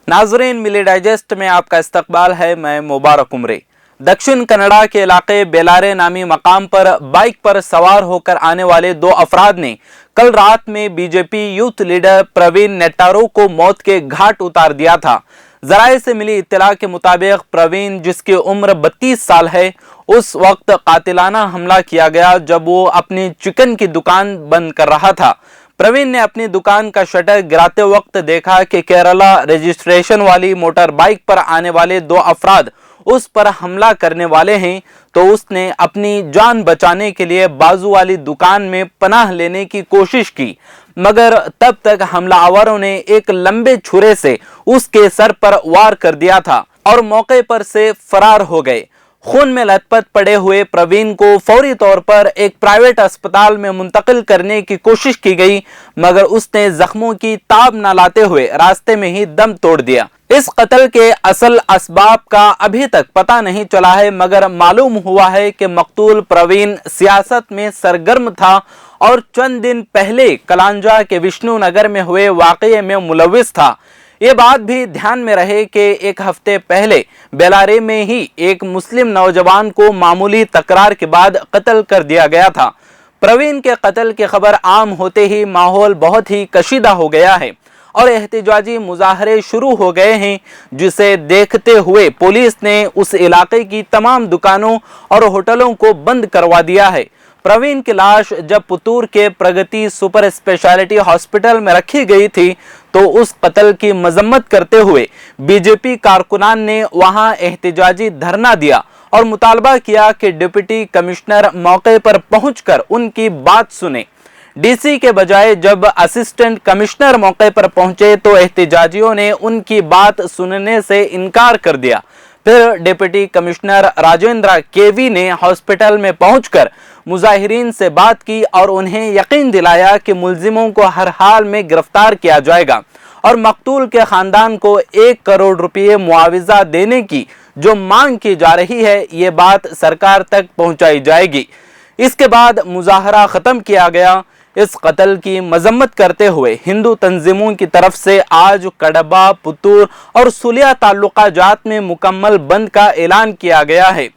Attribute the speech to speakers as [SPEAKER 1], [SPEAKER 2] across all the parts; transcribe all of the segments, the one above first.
[SPEAKER 1] नाज़रीन, मिली डाइजेस्ट में आपका इस्तकबाल है। मैं मुबारक उमरे। दक्षिण कन्नड़ा के इलाके बेलारे नामी मकाम पर बाइक पर सवार होकर आने वाले दो अफराद ने कल रात में BJP youth leader Praveen Nettaru को मौत के घाट उतार दिया था। जराये से मिली इत्तला के मुताबिक प्रवीण, जिसकी उम्र 32 साल है, उस वक्त कातिलाना हमला किया गया जब वो अपनी चिकन की दुकान बंद कर रहा था। प्रवीण ने अपनी दुकान का शटर गिराते वक्त देखा कि केरला रजिस्ट्रेशन वाली मोटर बाइक पर आने वाले दो अफराद उस पर हमला करने वाले हैं, तो उसने अपनी जान बचाने के लिए बाजू वाली दुकान में पनाह लेने की कोशिश की, मगर तब तक हमलावरों ने एक लंबे छुरे से उसके सर पर वार कर दिया था और मौके पर से फरार हो गए। खून में लथपथ पड़े हुए प्रवीण को फौरी तौर पर एक प्राइवेट अस्पताल में मुंतकिल करने की कोशिश की गई, मगर उसने जख्मों की ताब न लाते हुए रास्ते में ही दम तोड़ दिया। इस कत्ल के असल असबाब का अभी तक पता नहीं चला है, मगर मालूम हुआ है कि मकतूल प्रवीण सियासत में सरगर्म था और चंद दिन पहले कलांजा के विष्णु नगर में हुए वाक़ये में मुलविस था। ये बात भी ध्यान में रहे कि एक हफ्ते पहले बेलारे में ही एक मुस्लिम नौजवान को मामूली तकरार के बाद कत्ल कर दिया गया था। प्रवीण के कत्ल की खबर आम होते ही माहौल बहुत ही कशीदा हो गया है और एहतिजाजी मुजाहरे शुरू हो गए हैं, जिसे देखते हुए पुलिस ने उस इलाके की तमाम दुकानों और होटलों को बंद करवा दिया है। प्रवीण की लाश जब पुतूर के प्रगति सुपर स्पेशलिटी हॉस्पिटल में रखी गई थी, तो उस कत्ल की मजम्मत करते हुए बीजेपी कारकुनान ने वहां एहतिजाजी धरना दिया और मुतालबा किया कि डिप्टी कमिश्नर मौके पर पहुंचकर उनकी बात सुने। डीसी के बजाय जब असिस्टेंट कमिश्नर मौके पर पहुंचे तो एहतिजाजियों ने उनकी बात सुनने से इनकार कर दिया। फिर डिप्टी कमिश्नर राजेंद्र केवी ने हॉस्पिटल में पहुंचकर मुजाहिरीन से बात की और उन्हें यकीन दिलाया कि मुल्जिमों को हर हाल में गिरफ्तार किया जाएगा और मकतूल के खानदान को 1 करोड़ रुपये मुआविजा देने की जो मांग की जा रही है, ये बात सरकार तक पहुंचाई जाएगी। इसके बाद मुजाहरा खत्म किया गया। इस कत्ल की मजम्मत करते हुए हिंदू तंजीमों की तरफ से आज कड़बा, पुतूर और सुलिया ताल्लुकाजात में मुकम्मल बंद का ऐलान किया गया है।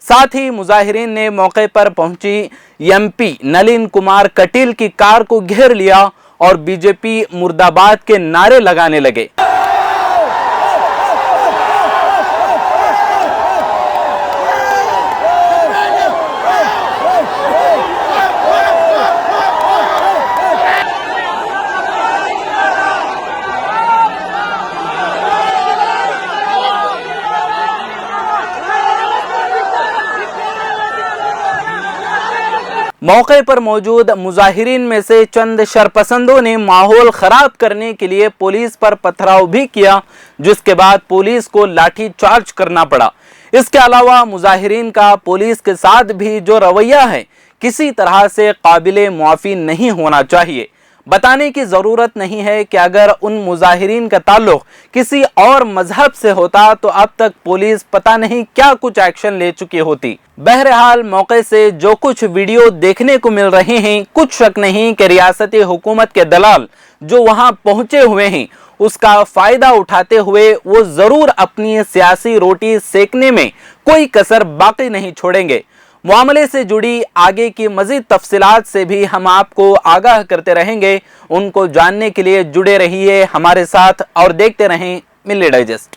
[SPEAKER 1] साथ ही मुजाहिरीन ने मौके पर पहुंची एमपी नलिन कुमार कटील की कार को घेर लिया और बीजेपी मुर्दाबाद के नारे लगाने लगे। मौके पर मौजूद मुजाहिरीन में से चंद शरपसंदों ने माहौल खराब करने के लिए पुलिस पर पथराव भी किया, जिसके बाद पुलिस को लाठी चार्ज करना पड़ा। इसके अलावा मुजाहिरीन का पुलिस के साथ भी जो रवैया है, किसी तरह से काबिले मुआफी नहीं होना चाहिए। बताने की जरूरत नहीं है कि अगर उन मुजाहिरीन का ताल्लुक किसी और मजहब से होता तो अब तक पुलिस पता नहीं क्या कुछ एक्शन ले चुकी होती। बहरहाल मौके से जो कुछ वीडियो देखने को मिल रहे हैं, कुछ शक नहीं कि रियासती हुकूमत के दलाल जो वहां पहुंचे हुए हैं, उसका फायदा उठाते हुए वो जरूर अपनी सियासी रोटी सेकने में कोई कसर बाकी नहीं छोड़ेंगे। मामले से जुड़ी आगे की मजीद तफसीलात से भी हम आपको आगाह करते रहेंगे। उनको जानने के लिए जुड़े रहिए हमारे साथ और देखते रहें मिली डाइजेस्ट।